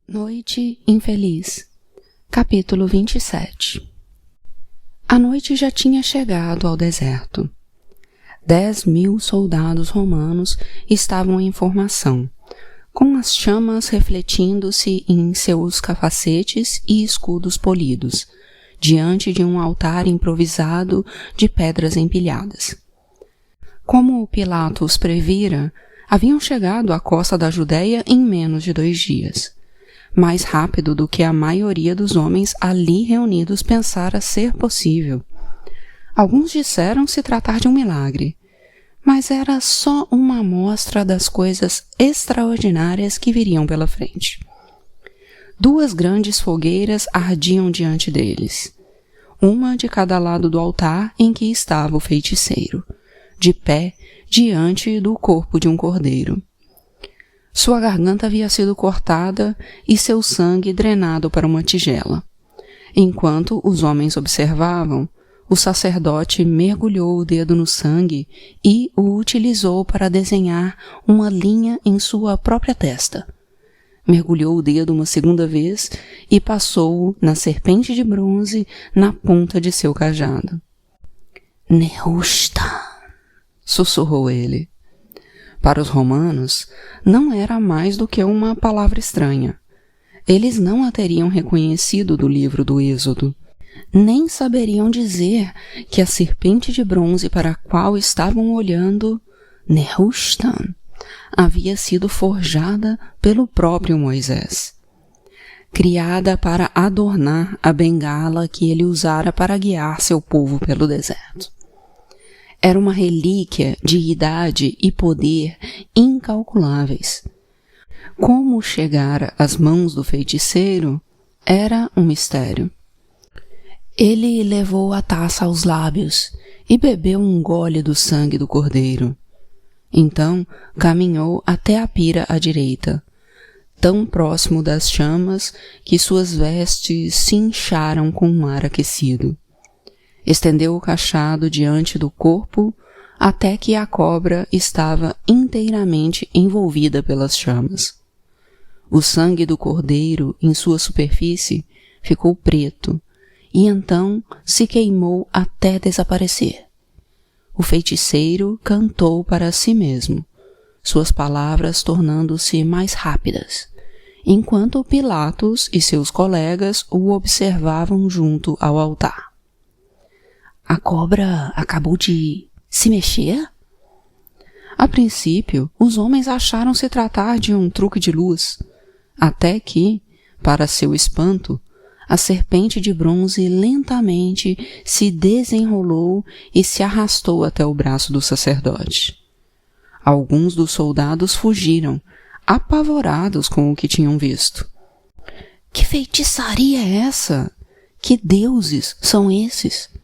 Noite infeliz. Capítulo 27. A noite já tinha chegado ao deserto. 10.000 soldados romanos estavam em formação, com as chamas refletindo-se em seus capacetes e escudos polidos, diante de um altar improvisado de pedras empilhadas. Como Pilatos previra, haviam chegado à costa da Judéia em menos de 2 dias. Mais rápido do que a maioria dos homens ali reunidos pensara ser possível. Alguns disseram se tratar de um milagre, mas era só uma amostra das coisas extraordinárias que viriam pela frente. 2 grandes fogueiras ardiam diante deles, uma de cada lado do altar em que estava o feiticeiro, de pé diante do corpo de um cordeiro. Sua garganta havia sido cortada e seu sangue drenado para uma tigela. Enquanto os homens observavam, o sacerdote mergulhou o dedo no sangue e o utilizou para desenhar uma linha em sua própria testa. Mergulhou o dedo uma segunda vez e passou-o na serpente de bronze na ponta de seu cajado. "Nehushtan", sussurrou ele. Para os romanos, não era mais do que uma palavra estranha. Eles não a teriam reconhecido do livro do Êxodo, nem saberiam dizer que a serpente de bronze para a qual estavam olhando, Nehushtan, havia sido forjada pelo próprio Moisés, criada para adornar a bengala que ele usara para guiar seu povo pelo deserto. Era uma relíquia de idade e poder incalculáveis. Como chegara às mãos do feiticeiro era um mistério. Ele levou a taça aos lábios e bebeu um gole do sangue do cordeiro. Então caminhou até a pira à direita, tão próximo das chamas que suas vestes se incharam com um ar aquecido. Estendeu o cajado diante do corpo até que a cobra estava inteiramente envolvida pelas chamas. O sangue do cordeiro em sua superfície ficou preto e então se queimou até desaparecer. O feiticeiro cantou para si mesmo, suas palavras tornando-se mais rápidas, enquanto Pilatos e seus colegas o observavam junto ao altar. "A cobra acabou de se mexer?" A princípio, os homens acharam se tratar de um truque de luz, até que, para seu espanto, a serpente de bronze lentamente se desenrolou e se arrastou até o braço do sacerdote. Alguns dos soldados fugiram, apavorados com o que tinham visto. "Que feitiçaria é essa? Que deuses são esses?"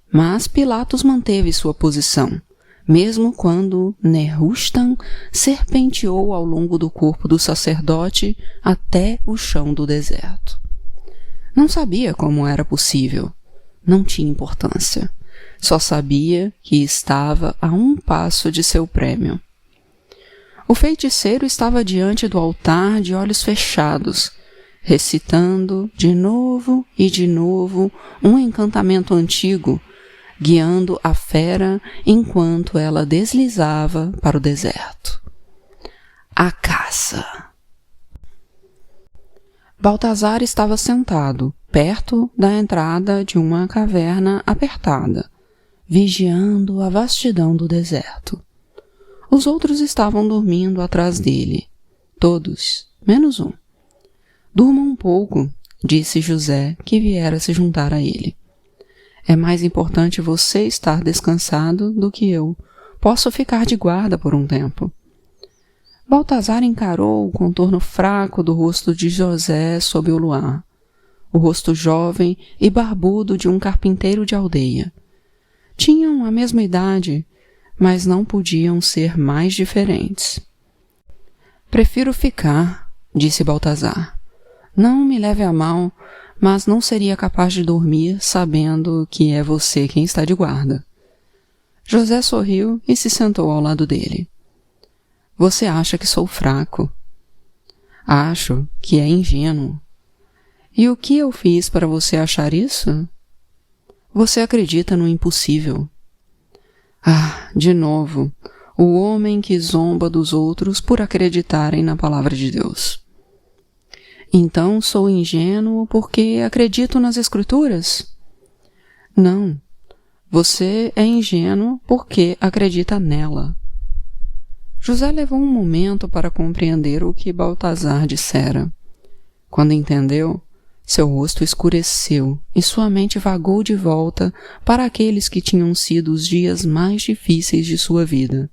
Mas Pilatos manteve sua posição, mesmo quando Nehushtan serpenteou ao longo do corpo do sacerdote até o chão do deserto. Não sabia como era possível, não tinha importância, só sabia que estava a um passo de seu prêmio. O feiticeiro estava diante do altar de olhos fechados, recitando de novo e de novo um encantamento antigo, guiando a fera enquanto ela deslizava para o deserto. A caça. Baltazar estava sentado, perto da entrada de uma caverna apertada, vigiando a vastidão do deserto. Os outros estavam dormindo atrás dele, todos, menos um. "Durma um pouco", disse José, que viera se juntar a ele. "É mais importante você estar descansado do que eu. Posso ficar de guarda por um tempo." Baltazar encarou o contorno fraco do rosto de José sob o luar, o rosto jovem e barbudo de um carpinteiro de aldeia. Tinham a mesma idade, mas não podiam ser mais diferentes. "Prefiro ficar", disse Baltazar. "Não me leve a mal, mas não seria capaz de dormir sabendo que é você quem está de guarda." José sorriu e se sentou ao lado dele. "Você acha que sou fraco?" Acho que é ingênuo. E o que eu fiz para você achar isso? Você acredita no impossível. Ah, de novo, o homem que zomba dos outros por acreditarem na palavra de Deus. Então sou ingênuo porque acredito nas Escrituras? Não, você é ingênuo porque acredita nela. José levou um momento para compreender o que Baltazar dissera. Quando entendeu, seu rosto escureceu e sua mente vagou de volta para aqueles que tinham sido os dias mais difíceis de sua vida.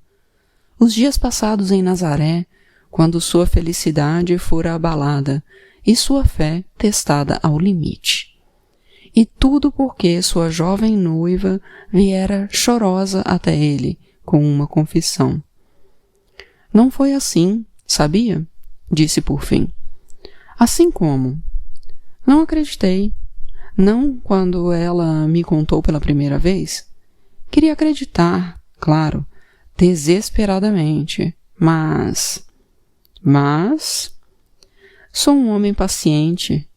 Os dias passados em Nazaré, quando sua felicidade fora abalada e sua fé testada ao limite. E tudo porque sua jovem noiva viera chorosa até ele com uma confissão. Não foi assim, sabia? Disse por fim. Assim como? Não acreditei. Não quando ela me contou pela primeira vez. Queria acreditar, claro, desesperadamente, mas... Sou um homem paciente,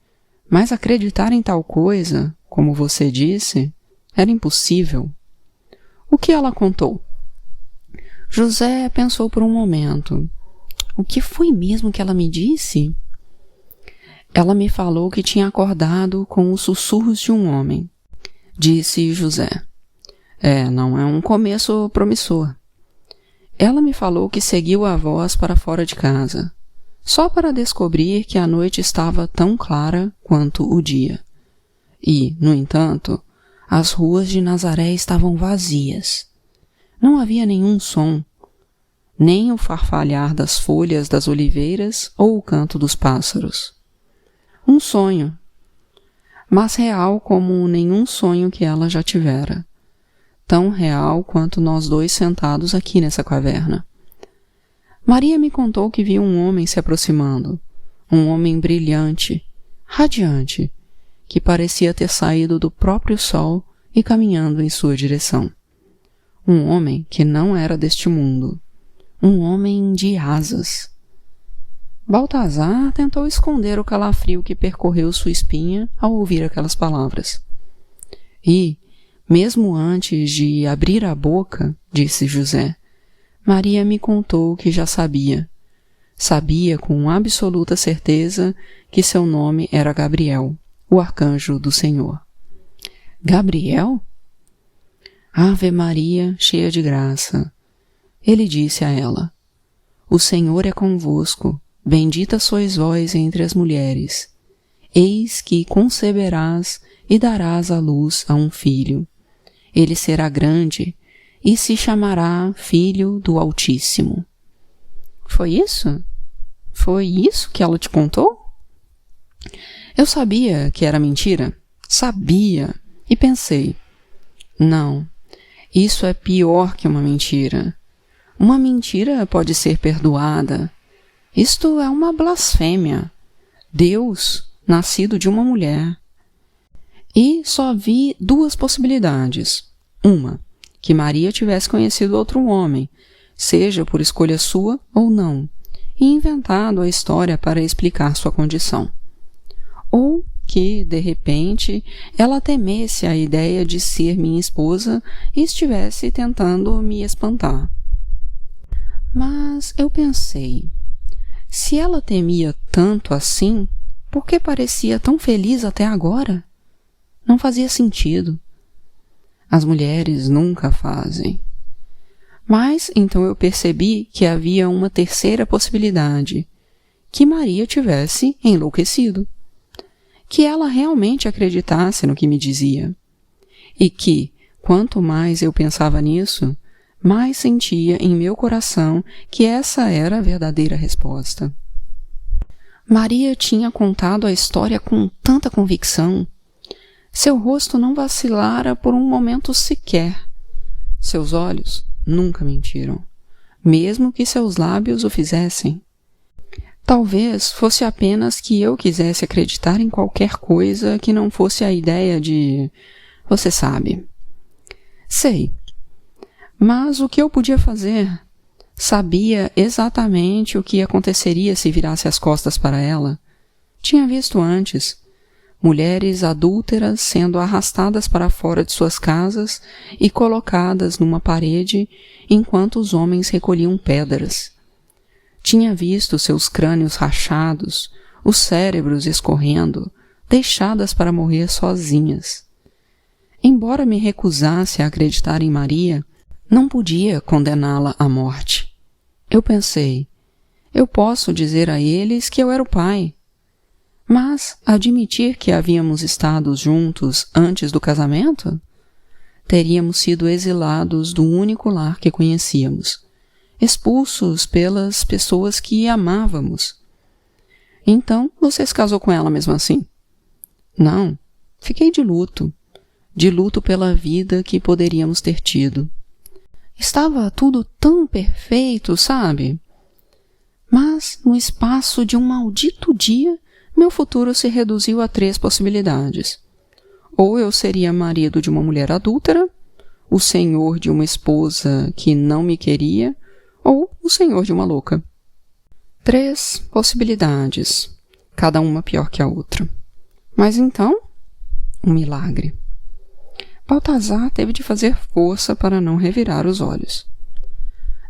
mas acreditar em tal coisa, como você disse, era impossível. O que ela contou? José pensou por um momento. O que foi mesmo que ela me disse? Ela me falou que tinha acordado com os sussurros de um homem, disse José. Não é um começo promissor. Ela me falou que seguiu a voz para fora de casa, só para descobrir que a noite estava tão clara quanto o dia. E, no entanto, as ruas de Nazaré estavam vazias. Não havia nenhum som, nem o farfalhar das folhas das oliveiras ou o canto dos pássaros. Um sonho, mas real como nenhum sonho que ela já tivera. Tão real quanto nós dois sentados aqui nessa caverna. Maria me contou que viu um homem se aproximando, um homem brilhante, radiante, que parecia ter saído do próprio sol e caminhando em sua direção. Um homem que não era deste mundo, um homem de asas. Baltazar tentou esconder o calafrio que percorreu sua espinha ao ouvir aquelas palavras. E, mesmo antes de abrir a boca, disse José, Maria me contou que já sabia. Sabia com absoluta certeza que seu nome era Gabriel, o arcanjo do Senhor. Gabriel? Ave Maria, cheia de graça. Ele disse a ela, O Senhor é convosco, bendita sois vós entre as mulheres. Eis que conceberás e darás à luz a um filho. Ele será grande e se chamará Filho do Altíssimo. Foi isso? Foi isso que ela te contou? Eu sabia que era mentira. Sabia. E pensei, não, isso é pior que uma mentira. Uma mentira pode ser perdoada. Isto é uma blasfêmia. Deus, nascido de uma mulher. E só vi duas possibilidades. Uma, que Maria tivesse conhecido outro homem, seja por escolha sua ou não, e inventado a história para explicar sua condição. Ou que, de repente, ela temesse a ideia de ser minha esposa e estivesse tentando me espantar. Mas eu pensei, se ela temia tanto assim, por que parecia tão feliz até agora? Não fazia sentido. As mulheres nunca fazem. Mas então eu percebi que havia uma terceira possibilidade, que Maria tivesse enlouquecido. Que ela realmente acreditasse no que me dizia. E que, quanto mais eu pensava nisso, mais sentia em meu coração que essa era a verdadeira resposta. Maria tinha contado a história com tanta convicção. Seu rosto não vacilara por um momento sequer. Seus olhos nunca mentiram, mesmo que seus lábios o fizessem. Talvez fosse apenas que eu quisesse acreditar em qualquer coisa que não fosse a ideia de... Você sabe. Sei. Mas o que eu podia fazer? Sabia exatamente o que aconteceria se virasse as costas para ela. Tinha visto antes mulheres adúlteras sendo arrastadas para fora de suas casas e colocadas numa parede enquanto os homens recolhiam pedras. Tinha visto seus crânios rachados, os cérebros escorrendo, deixadas para morrer sozinhas. Embora me recusasse a acreditar em Maria, não podia condená-la à morte. Eu pensei, eu posso dizer a eles que eu era o pai. Mas admitir que havíamos estado juntos antes do casamento? Teríamos sido exilados do único lar que conhecíamos, expulsos pelas pessoas que amávamos. Então, você se casou com ela mesmo assim? Não, fiquei de luto pela vida que poderíamos ter tido. Estava tudo tão perfeito, sabe? Mas, no espaço de um maldito dia, meu futuro se reduziu a 3 possibilidades. Ou eu seria marido de uma mulher adúltera, o senhor de uma esposa que não me queria, ou o senhor de uma louca. 3 possibilidades, cada uma pior que a outra. Mas então, um milagre. Baltazar teve de fazer força para não revirar os olhos.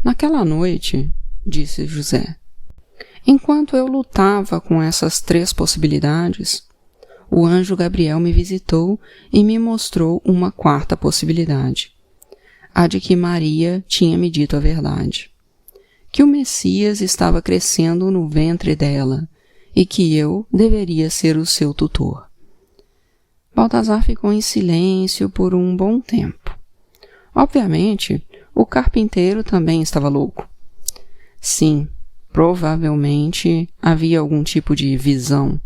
Naquela noite, disse José, enquanto eu lutava com essas 3 possibilidades, o anjo Gabriel me visitou e me mostrou uma 4ª possibilidade, a de que Maria tinha me dito a verdade, que o Messias estava crescendo no ventre dela e que eu deveria ser o seu tutor. Baltazar ficou em silêncio por um bom tempo. Obviamente, o carpinteiro também estava louco. Sim, provavelmente havia algum tipo de visão.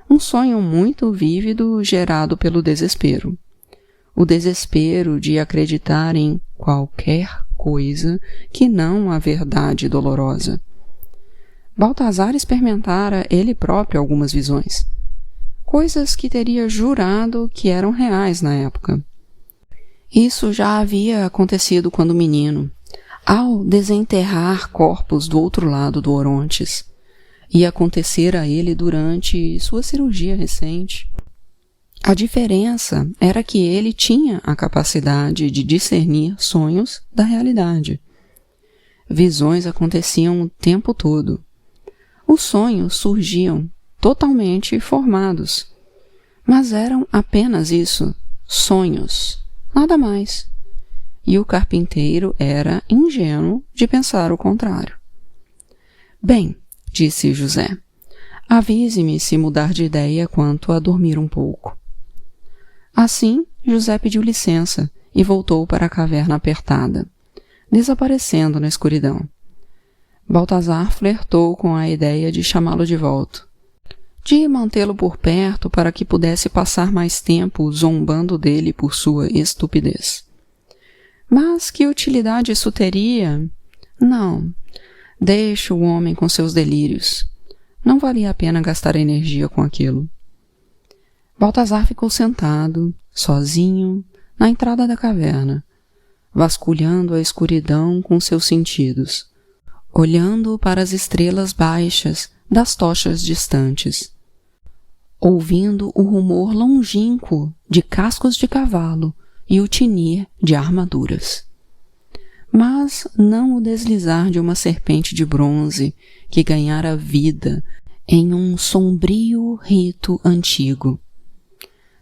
Um sonho muito vívido gerado pelo desespero. O desespero de acreditar em qualquer coisa que não a verdade dolorosa. Baltazar experimentara ele próprio algumas visões. Coisas que teria jurado que eram reais na época. Isso já havia acontecido quando menino, ao desenterrar corpos do outro lado do Orontes, e acontecer a ele durante sua cirurgia recente. A diferença era que ele tinha a capacidade de discernir sonhos da realidade. Visões aconteciam o tempo todo. Os sonhos surgiam totalmente formados, mas eram apenas isso, sonhos, nada mais. E o carpinteiro era ingênuo de pensar o contrário. Bem, disse José, avise-me se mudar de ideia quanto a dormir um pouco. Assim, José pediu licença e voltou para a caverna apertada, desaparecendo na escuridão. Baltazar flertou com a ideia de chamá-lo de volta, de mantê-lo por perto para que pudesse passar mais tempo zombando dele por sua estupidez. Mas que utilidade isso teria? Não, deixe o homem com seus delírios. Não valia a pena gastar energia com aquilo. Baltazar ficou sentado, sozinho, na entrada da caverna, vasculhando a escuridão com seus sentidos, olhando para as estrelas baixas das tochas distantes, ouvindo o rumor longínquo de cascos de cavalo e o tinir de armaduras. Mas não o deslizar de uma serpente de bronze que ganhara vida em um sombrio rito antigo.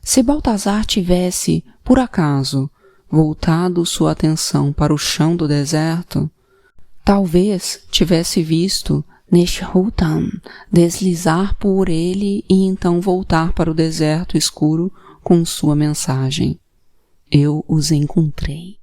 Se Baltazar tivesse, por acaso, voltado sua atenção para o chão do deserto, talvez tivesse visto Neshrutan deslizar por ele e então voltar para o deserto escuro com sua mensagem. Eu os encontrei.